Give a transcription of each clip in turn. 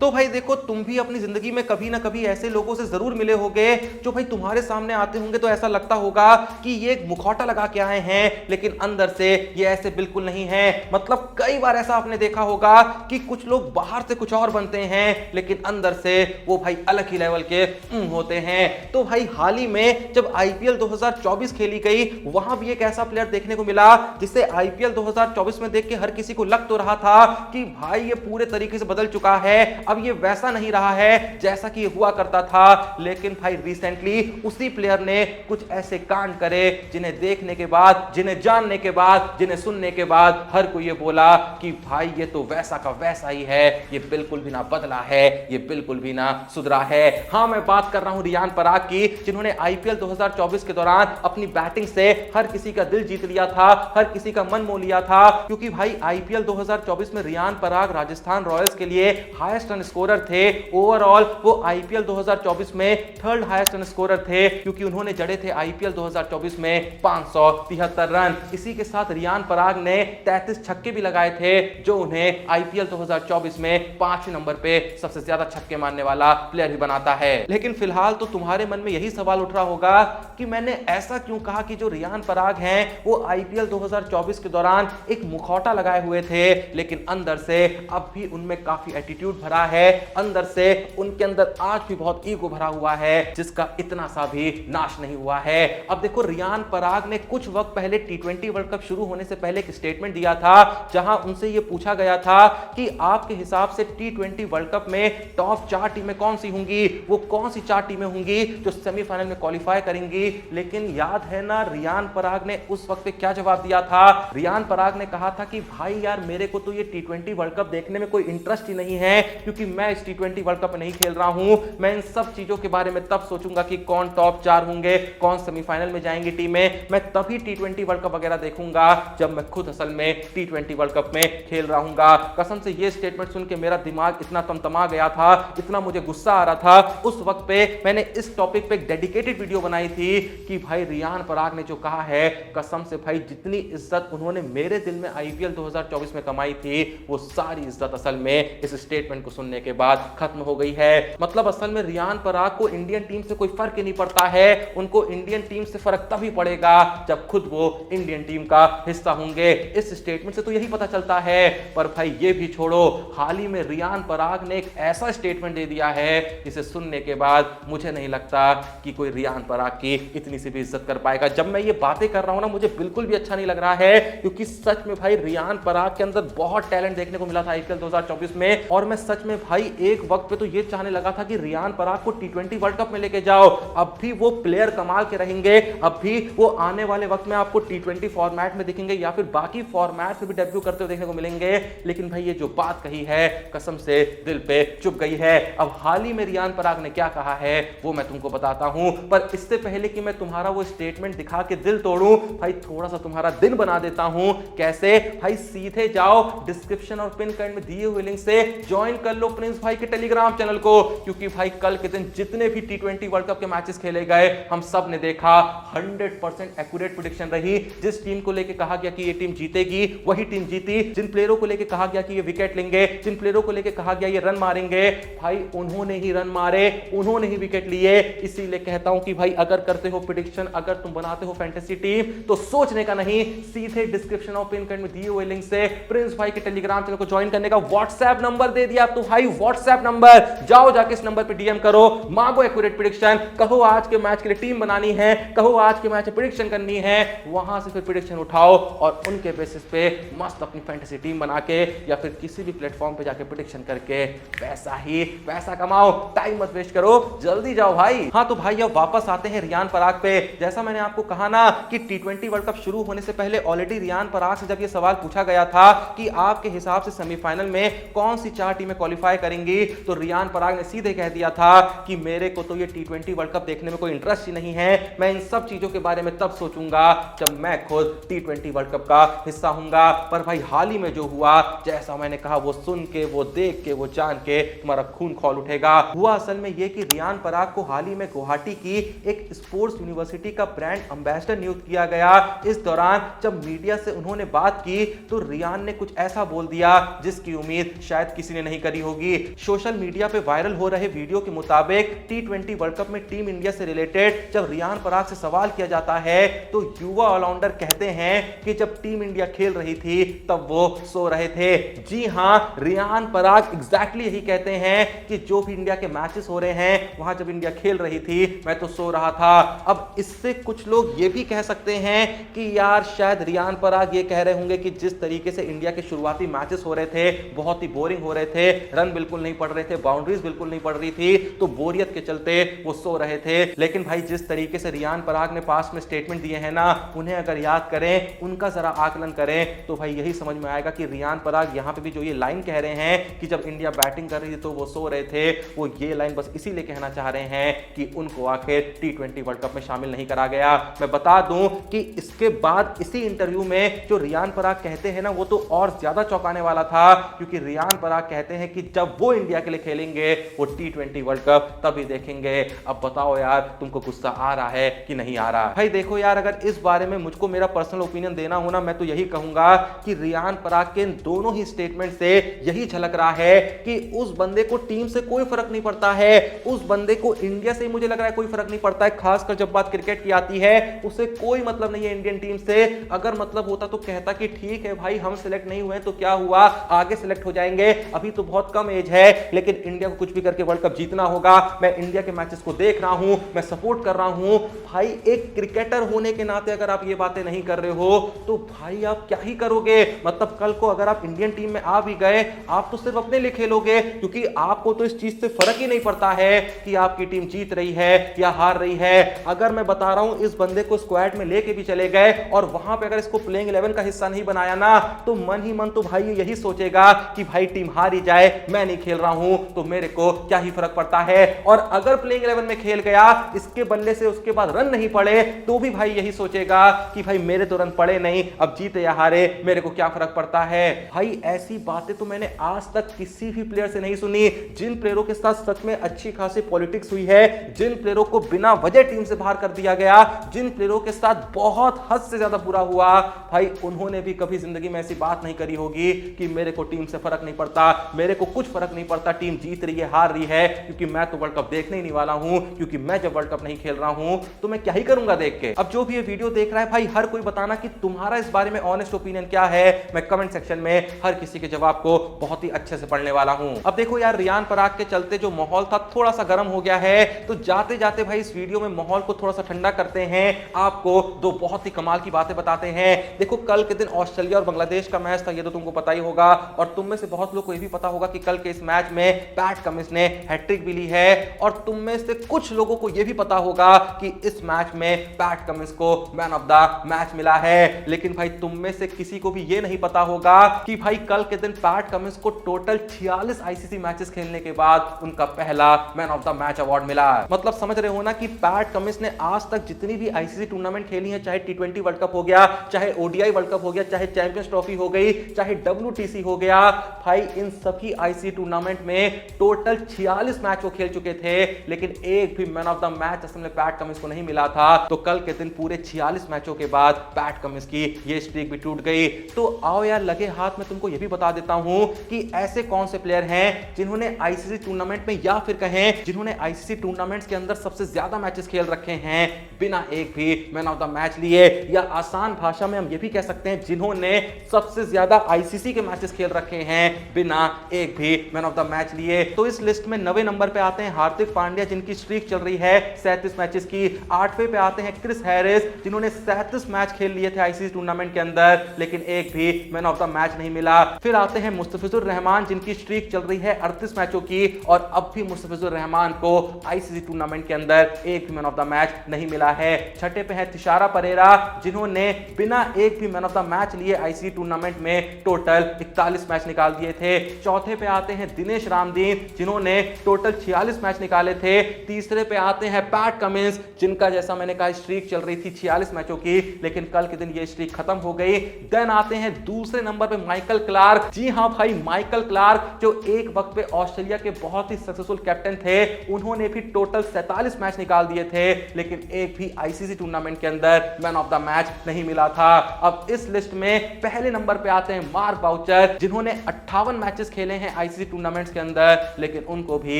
तो भाई देखो, तुम भी अपनी जिंदगी में कभी ना कभी ऐसे लोगों से जरूर मिले होंगे जो भाई तुम्हारे सामने आते होंगे तो ऐसा लगता होगा कि ये एक मुखौटा लगा के आए हैं, लेकिन अंदर से ये ऐसे बिल्कुल नहीं है। मतलब कई बार ऐसा आपने देखा होगा कि कुछ लोग बाहर से कुछ और बनते हैं, लेकिन अंदर से वो भाई अलग ही लेवल के होते हैं। तो भाई हाल ही में जब आईपीएल 2024 खेली गई, वहां भी एक ऐसा प्लेयर देखने को मिला जिसे आईपीएल 2024 में देख के हर किसी को लग तो रहा था कि भाई ये पूरे तरीके से बदल चुका है, अब ये वैसा नहीं रहा है जैसा कि ये हुआ करता था। लेकिन भाई रिसेंटली उसी प्लेयर ने कुछ ऐसे कांड करे जिन्हें देखने के बाद, जिन्हें जानने के बाद, जिन्हें सुनने के बाद हर कोई ये बोला कि भाई ये तो वैसा का वैसा ही है, ये बिल्कुल भी ना बदला है, ये बिल्कुल भी ना सुधरा है। हाँ, मैं बात कर रहा हूं रियान पराग की, जिन्होंने आईपीएल 2024 के दौरान अपनी बैटिंग से हर किसी का दिल जीत लिया था, हर किसी का मन मोह लिया था। क्योंकि भाई आईपीएल 2024 में रियान पराग राजस्थान रॉयल्स के लिए हाईएस्ट रन स्कोरर थे। ओवरऑल वो आईपीएल 2024 में थर्ड हाईएस्ट रन स्कोरर थे, क्योंकि उन्होंने जड़े थे आईपीएल 2024 में 573 रन। इसी के साथ रियान पराग ने 33 छक्के भी लगाए थे, जो उन्हें आईपीएल 2024 में 5वें नंबर पे सबसे ज्यादा छक्के मारने वाला प्लेयर ही बनाता है। लेकिन फिलहाल तो तुम्हारे मन में यही सवाल उठ रहा होगा कि मैंने ऐसा क्यों कहा कि जो रियान पराग हैं वो आईपीएल 2024 के दौरान एक मुखौटा लगाए हुए थे, लेकिन अंदर से अब भी उनमें काफी एटीट्यूड भरा है, अंदर से उनके अंदर आज भी बहुत ईगो भरा हुआ है, जिसका इतना सा भी नाश नहीं हुआ है। अब देखो, रियान पराग ने कुछ वक्त पहले टी20 वर्ल्ड कप शुरू होने से पहले एक स्टेटमेंट दिया था, जहां उनसे यह पूछा गया था कि आपके हिसाब से टी20 वर्ल्ड कप में टॉप 4 टीमें कौन सी होंगी, वो कौन सी 4 टीमें होंगी जो सेमीफाइनल में क्वालिफाई करेंगी। लेकिन याद है ना रियान पराग ने उस वक्त पे क्या जवाब दिया था? रियान पराग ने कहा था कि भाई यार, मेरे को तो ये टी20 वर्ल्ड कप देखने में कोई इंटरेस्ट ही नहीं है, क्योंकि मैं इस टी20 वर्ल्ड कप में नहीं खेल रहा हूं। मैं इन सब चीजों के बारे में तब सोचूंगा कि कौन टॉप 4 होंगे, कौन सेमीफाइनल में जाएंगी टीमें, मैं तभी टी20 वर्ल्ड कप वगैरह देखूंगा जब मैं खुद असल में टी20 वर्ल्ड कप में खेल रहा हूंगा। कसम से ये स्टेटमेंट सुन के मेरा दिमाग इतना तमतमा गया था, इतना मुझे गुस्सा आ रहा था। उस वक्त पे मैंने इस टॉपिक पे एक डेडिकेटेड वीडियो बनाई थी कि भाई रियान पराग ने जो कहा है, कसम से भाई जितनी इज्जत उन्होंने मेरे दिल में आईपीएल 2024 में कमाई थी, वो सारी इज्जत असल में इस स्टेटमेंट को सुनने के बाद खत्म हो गई है। मतलब असल में रियान पराग को इंडियन टीम से कोई फर्क ही नहीं पड़ता है, उनको इंडियन टीम से फर्क तभी पड़ेगा जब खुद वो इंडियन टीम का हिस्सा होंगे। इस स्टेटमेंट से तो यही पता चलता है। पर भाई ये भी छोड़ो, हाल ही में रियान पराग ने एक ऐसा स्टेटमेंट दे दिया है जिसे सुनने के बाद मुझे नहीं लगता कि कोई रियान पराग की इतनी सी भी इज्जत कर पाएगा। जब मैं ये बातें कर रहा हूं ना, मुझे बिल्कुल भी अच्छा नहीं लग रहा है, क्योंकि सच में भाई रियान पराग के अंदर बहुत टैलेंट देखने को मिला था आईपीएल 2024 में। और मैं सच में भाई एक वक्त पे तो ये चाहने लगा था कि रियान पराग को टी20 वर्ल्ड कप में लेके जाओ। अब भी वो प्लेयर कमाल के रहेंगे, अब भी वो आने वाले वक्त में आपको टी20 फॉर्मेट में दिखेंगे या फिर बाकी फॉर्मेट में भी डेब्यू करते हुए देखने को मिलेंगे। लेकिन भाई ये जो बात कही है, कसम से दिल पे चुभ गई है। अब हाल ही में रियान पराग ने क्या कहा है वो मैं तुमको बताता हूं, पर इससे पहले कि मैं तुम्हारा वो स्टेटमेंट दिखा के दिल तोड़ूं, भाई थोड़ा सा तुम्हारा दिन बना देता हूं। कैसे? भाई सीधे जाओ डिस्क्रिप्शन और पिन कमेंट में दिए हुए लिंक से ज्वाइन कर लो प्रिंस भाई के टेलीग्राम चैनल को, क्योंकि भाई कल के दिन जितने भी टी20 वर्ल्ड कप के मैचेस खेले गए, हम सब ने देखा 100% एक्यूरेट प्रेडिक्शन रही। जिस टीम को लेके कहा गया कि ये टीम जीतेगी, वही टीम जीती। जिन प्लेयरों को लेके कहा गया कि ये विकेट लेंगे, जिन प्लेयरों को लेके कहा गया ये रन मारेंगे, भाई उन्होंने ही रन मारे, उन्होंने ही विकेट लिए। इसीलिए कहता हूं कि भाई अगर करते हो प्रेडिक्शन, अगर तुम बनाते हो फैंटेसी टीम, तो सोचने का नहीं, सीधे डिस्क्रिप्शन और पिन कमेंट में दिए हुए लिंक से प्रिंस भाई के टेलीग्राम चैनल को ज्वाइन करने का व्हाट्सएप नंबर दे दिया। तो भाई व्हाट्सएप नंबर जाओ, जाके इस नंबर पे डीएम करो, मांगो एक्यूरेट प्रेडिक्शन, कहो आज के मैच के लिए टीम बनानी है, कहो आज के मैच में प्रेडिक्शन करनी है, वहां से फिर प्रेडिक्शन उठाओ और उनके बेसिस पे मस्त अपनी फैंटेसी टीम बना के या फिर किसी भी प्लेटफॉर्म पे जाके प्रेडिक्शन करके पैसा ही पैसा कमाओ। टाइम मत वेस्ट करो, जल्दी जाओ भाई। हाँ तो भाई अब वापस आते हैं रियान पराग पे। जैसा मैंने आपको कहा ना कि टी20 वर्ल्ड कप शुरू होने से पहले ऑलरेडी रियान पराग से जब ये सवाल पूछा गया था कि आपके हिसाब से सेमीफाइनल में कौन सी 4 टीमें क्वालिफाई करेंगी, तो रियान पराग ने सीधे कह दिया था कि मेरे को तो ये टी20 वर्ल्ड कप देखने में कोई इंटरेस्ट ही नहीं है, मैं इन सब चीजों के बारे में तब सोचूंगा जब मैं खुद टी20 वर्ल्ड कप का हिस्सा हूंगा। पर भाई हाल ही में जो हुआ, जैसा मैंने कहा, वो सुन के, वो देख के, वो जान के तुम्हारा खून खौल उठेगा। हुआ असल में ये कि रियान पराग को हाल ही में गुवाहाटी की एक स्पोर्ट्स यूनिवर्सिटी का ब्रांड एम्बेसडर नियुक्त किया गया। इस दौरान जब मीडिया से उन्होंने बात की तो रियान ने कुछ ऐसा बोल दिया जिसकी उम्मीद शायद किसी ने नहीं करी होगी। सोशल मीडिया पे वायरल हो रहे वीडियो के मुताबिक T20 वर्ल्ड कप में टीम इंडिया से रिलेटेड जब रियान पराग से सवाल किया जाता है तो युवा ऑलराउंडर कहते हैं कि जब टीम इंडिया खेल रही थी तब वो सो रहे थे। जी हां, रियान पराग एग्जैक्टली यही कहते हैं कि जो भी इंडिया के मैचेस हो रहे हैं वहां जब इंडिया खेल रही थी मैं तो सो रहा था। अब इससे कुछ लोग ये भी कह सकते हैं कि यार शायद रियान पराग ये कह रहे होंगे कि जिस तरीके से इंडिया के शुरुआती मैचेस हो रहे थे बहुत ही बोरिंग हो रहे थे, रन बिल्कुल नहीं पड़ रहे थे, बाउंड्रीज बिल्कुल नहीं पड़ रही थी, तो बोरियत के चलते वो सो रहे थे। लेकिन भाई जिस तरीके से रियान पराग ने पास में स्टेटमेंट दिए हैं ना, उन्हें अगर याद करें, उनका जरा आकलन करें तो भाई यही समझ में आएगा कि रियान पराग यहां पे भी जो ये लाइन कह रहे हैं कि जब इंडिया बैटिंग कर रही थी तो वो सो रहे थे, वो ये लाइन बस इसीलिए कहना चाह रहे हैं कि उनको आखिर T20 वर्ल्ड कप में शामिल नहीं करा गया। मैं बता दूं कि इसके बाद इसी इंटरव्यू में जो रियान पराग कहते हैं ना वो तो और ज्यादा चौंकाने वाला था, क्योंकि रियान पराग कहते हैं कि जब वो इंडिया के लिए खेलेंगे वो T20 वर्ल्ड कप तभी देखेंगे। अब बताओ यार, तुमको गुस्सा आ रहा है कि नहीं आ रहा? भाई देखो यार, अगर इस बारे में मुझको मेरा पर्सनल ओपिनियन देना हो ना, मैं तो यही कहूंगा कि रियान पराग के दोनों ही स्टेटमेंट से यही झलक रहा है कि उस बंदे को टीम से कोई फर्क नहीं पड़ता है, उस बंदे को इंडिया से मुझे लग रहा है कोई फर्क नहीं पड़ता है। खासकर जब बात क्रिकेट की आती है उसे कोई मतलब नहीं है इंडियन टीम से। अगर मतलब होता तो कहता कि ठीक है भाई, हम सिलेक्ट नहीं हुए तो क्या हुआ, आगे सिलेक्ट हो जाएंगे, अभी तो बहुत कम एज है, लेकिन इंडिया को कुछ भी करके वर्ल्ड कप जीतना होगा। मैं इंडिया के मैचेस को देख रहा हूं, मैं सपोर्ट कर रहा हूं। भाई एक क्रिकेटर होने के नाते अगर आप ये बातें नहीं कर रहे हो तो भाई आप क्या ही करोगे? मतलब कल को अगर आप इंडियन टीम में आ भी गए, आप तो सिर्फ अपने लिए खेलोगे, क्योंकि आपको तो इस चीज से फर्क ही नहीं पड़ता है कि आपकी टीम जीत रही है या हार रही है। अगर मैं बता रहा हूं इस बंदे को स्क्वाड में लेके भी चले गए और वहां पे अगर इसको प्लेइंग 11 का हिस्सा नहीं बनाया ना, तो मन ही मन तो भाई यही सोचेगा कि भाई टीम हार ही जाए, मैं नहीं खेल रहा हूं तो मेरे को क्या ही फर्क पड़ता है। और अगर प्लेइंग 11 में खेल गया, इसके बल्ले से उसके बाद रन नहीं पड़े, तो भी भाई यही सोचेगा कि भाई मेरे तो रन पड़े नहीं, अब जीते या हारे मेरे को क्या फर्क पड़ता है। भाई ऐसी बातें तो मैंने आज तक किसी भी प्लेयर से नहीं सुनी। जिन प्लेयरों के साथ सच में अच्छी खासी पॉलिटिक्स हुई है, जिन प्लेयरों को बिना वजह टीम से बाहर कर दिया गया, जिन प्लेयरों के साथ बहुत हद से ज्यादा बुरा हुआ, भाई उन्होंने भी कभी जिंदगी में ऐसी बात नहीं करी होगी कि मेरे को टीम से फर्क नहीं पड़ता, मेरे को कुछ फर्क नहीं पड़ता टीम जीत रही है हार रही है, क्योंकि मैं तो वर्ल्ड कप देखने ही नहीं वाला हूं, क्योंकि मैं जब वर्ल्ड कप नहीं खेल रहा हूं तो मैं क्या ही करूंगा देख के। अब जो भी ये वीडियो देख रहा है भाई, हर कोई बताना कि तुम्हारा इस बारे में ऑनेस्ट ओपिनियन क्या है। मैं कमेंट सेक्शन में हर किसी के जवाब को बहुत ही अच्छे से पढ़ने वाला हूं। अब देखो यार, रियान पराग के चलते जो माहौल था थोड़ा सा गर्म हो गया है, तो जाते जाते भाई इस वीडियो में माहौल को थोड़ा सा ठंडा करते हैं, आपको दो बहुत ही कमाल की बातें बताते हैं। देखो कल के दिन ऑस्ट्रेलिया और बांग्लादेश का मैच था, ये तो तुमको पता ही होगा, और तुम में से बहुत लोग को ये भी पता होगा कि कल के इस मैच में पैट कमिंस ने हैट्रिक भी ली है, और तुम में से कुछ लोगों को यह भी पता होगा कि इस मैच में पैट कमिंस को मैन ऑफ द मैच मिला है। लेकिन भाई तुम में से किसी को भी यह नहीं पता होगा कि भाई कल के दिन पैट कमिंस को टोटल 46 आईसीसी मैचेस खेलने के बाद उनका पहला man of the match award मिला। मतलब समझ रहे हो ना कि पैट कमिंस ने आज तक जितनी भी आईसीसी टूर्नामेंट खेली है, चाहे T20 वर्ल्ड कप हो गया, चाहे ओडीआई वर्ल्ड कप हो गया, चाहे चैंपियंस ट्रॉफी हो गई, चाहे WTC हो गया, भाई इन सभी आईसीसी टूर्नामेंट में टोटल 46 मैच वो खेल चुके थे, लेकिन एक भी मैन ऑफ द मैच असल में पैट कमिंस को नहीं मिला था। तो कल के दिन पूरे 46 मैचों के बाद पैट कमिंस की ये स्ट्रीक भी टूट गई। तो आओ यार लगे हाथ में तुमको ये भी बता देता हूं कि ऐसे कौन से प्लेयर हैं जिन्होंने आईसीसी टूर्नामेंट में, या फिर कहें जिन्होंने आईसीसी टूर्नामेंट्स के अंदर सबसे ज्यादा मैचेस खेल रखे हैं बिना एक भी मैन ऑफ द मैच लिए, या आसान भाषा में हम ये भी कह सकते हैं जिन्होंने सबसे ज्यादा आईसीसी के मैचेस खेल रखे हैं बिना एक भी मैन ऑफ द मैच लिए। तो इस लिस्ट में 9वें नंबर पे आते हैं हार्दिक पांड्या, जिनकी स्ट्रीक चल रही है 37 मैचेस की। 8वें पे आते हैं क्रिस हैरिस, जिन्होंने 37 मैच खेल लिए थे आईसीसी टूर्नामेंट के अंदर, लेकिन एक भी मैन ऑफ द मैच नहीं मिला। फिर आते हैं मुस्तफिजुर रहमान, जिनकी स्ट्रीक चल रही है 38 मैचों की, और अब भी मुस्तफिजुर रहमान को आईसीसी टूर्नामेंट के अंदर एक भी मैन ऑफ द मैच नहीं मिला है। 6ठे पे है तिशारा परेरा, जिन्होंने बिना एक भी मैन ऑफ द मैच लिए आईसीसी टूर्नामेंट में टोटल 41 मैच निकाल दिए थे। 4थे पे आते हैं दिनेश रामदीन, जिन्होंने टोटल 46 मैच निकाले थे। 3रे पे आते हैं पैट कमिंस, जिनका जैसा मैंने कहा स्ट्रीक चल रही थी 46 मैचों की, लेकिन कल के दिन ये स्ट्रीक खत्म हो गई। देन आते हैं दूसरे नंबर पे माइकल क्लार्क। जी हां भाई, माइकल क्लार्क जो एक वक्त पे ऑस्ट्रेलिया के बहुत ही सक्सेसफुल कैप्टन थे, उन्होंने भी टोटल 47 मैच निकाल दिए थे, लेकिन एक भी आईसीसी टूर्नामेंट के अंदर मैन ऑफ द मैच नहीं मिला था। अब इस लिस्ट में पहले नंबर पे आते हैं मार्क बाउचर, जिन्होंने 58 मैचेस खेले हैं आईसीसी टूर्नामेंट्स के अंदर, लेकिन उनको भी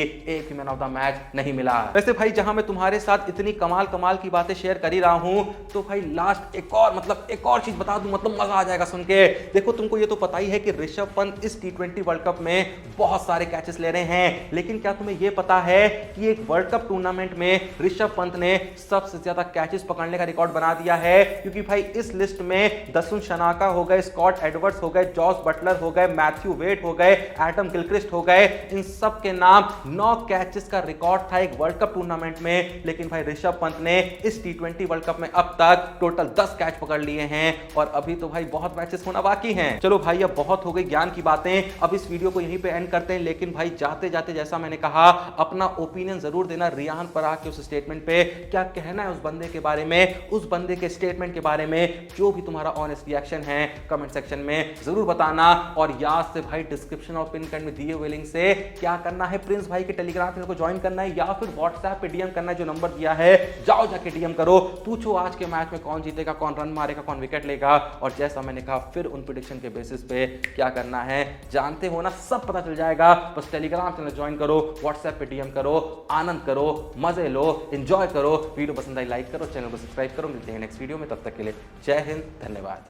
एक भी मैन ऑफ द मैच नहीं मिला। वैसे भाई जहां मैं तुम्हारे साथ इतनी कमाल कमाल की बातें शेयर कर ही रहा हूं, तो भाई लास्ट एक और चीज बता दूं, मतलब मजा आ जाएगा सुन के। देखो तुमको ये तो पता ही है कि ऋषभ पंत इस T20 वर्ल्ड कप में बहुत सारे कैचेस ले रहे हैं, लेकिन क्या तुम्हें यह पता है कि एक वर्ल्ड कप टूर्नामेंट में ऋषभ पंत ने सबसे ज्यादा कैचेस पकड़ने का रिकॉर्ड बना दिया है? क्योंकि भाई इस लिस्ट में दसुन शनाका हो गए, स्कॉट एडवर्ड्स हो गए, जॉस बटलर हो गए, मैथ्यू वेट हो गए, एडम गिलक्रिस्ट हो गए, इन सब के नाम 9 कैचेस का रिकॉर्ड था एक वर्ल्ड कप टूर्नामेंट में। लेकिन भाई ऋषभ पंत ने इस T20 वर्ल्ड कप में अब तक टोटल 10 कैच पकड़ लिए हैं, और अभी तो भाई बहुत मैचेस होना बाकी हैं। चलो भाई अब बहुत हो गई ज्ञान की बातें, अब इस वीडियो को यहीं पे एंड करते हैं। लेकिन भाई जाते जाते जैसा मैंने कहा, अपना ओपिनियन जरूर देना रियान पराग के उस स्टेटमेंट पे, क्या कहना है उस बंदे के बारे में, उस बंदे के स्टेटमेंट के बारे में, जो भी तुम्हारा ऑनेस्ट रिएक्शन है कमेंट सेक्शन में जरूर बताना। और याद से भाई डिस्क्रिप्शन और पिन कमेंट में दिए हुए लिंक से क्या करना है, प्रिंस भाई के टेलीग्राम चैनल को ज्वाइन करना है या फिर व्हाट्सएप पे डीएम करना है, जो नंबर दिया है जाओ जाके डीएम करो, पूछो आज के मैच में कौन जीतेगा, कौन रन मारेगा, कौन विकेट लेगा, और जैसा मैंने कहा फिर उन प्रेडिक्शन के बेसिस पे क्या करना है जानते हो ना, सब पता चल जाएगा। बस टेलीग्राम चैनल ज्वाइन करो, व्हाट्सएप पे डीएम करो, आनंद करो, मजे लो, एंजॉय करो। वीडियो पसंद आई लाइक करो, चैनल को सब्सक्राइब करो। मिलते हैं नेक्स्ट वीडियो में, तब तक के लिए जय हिंद, धन्यवाद।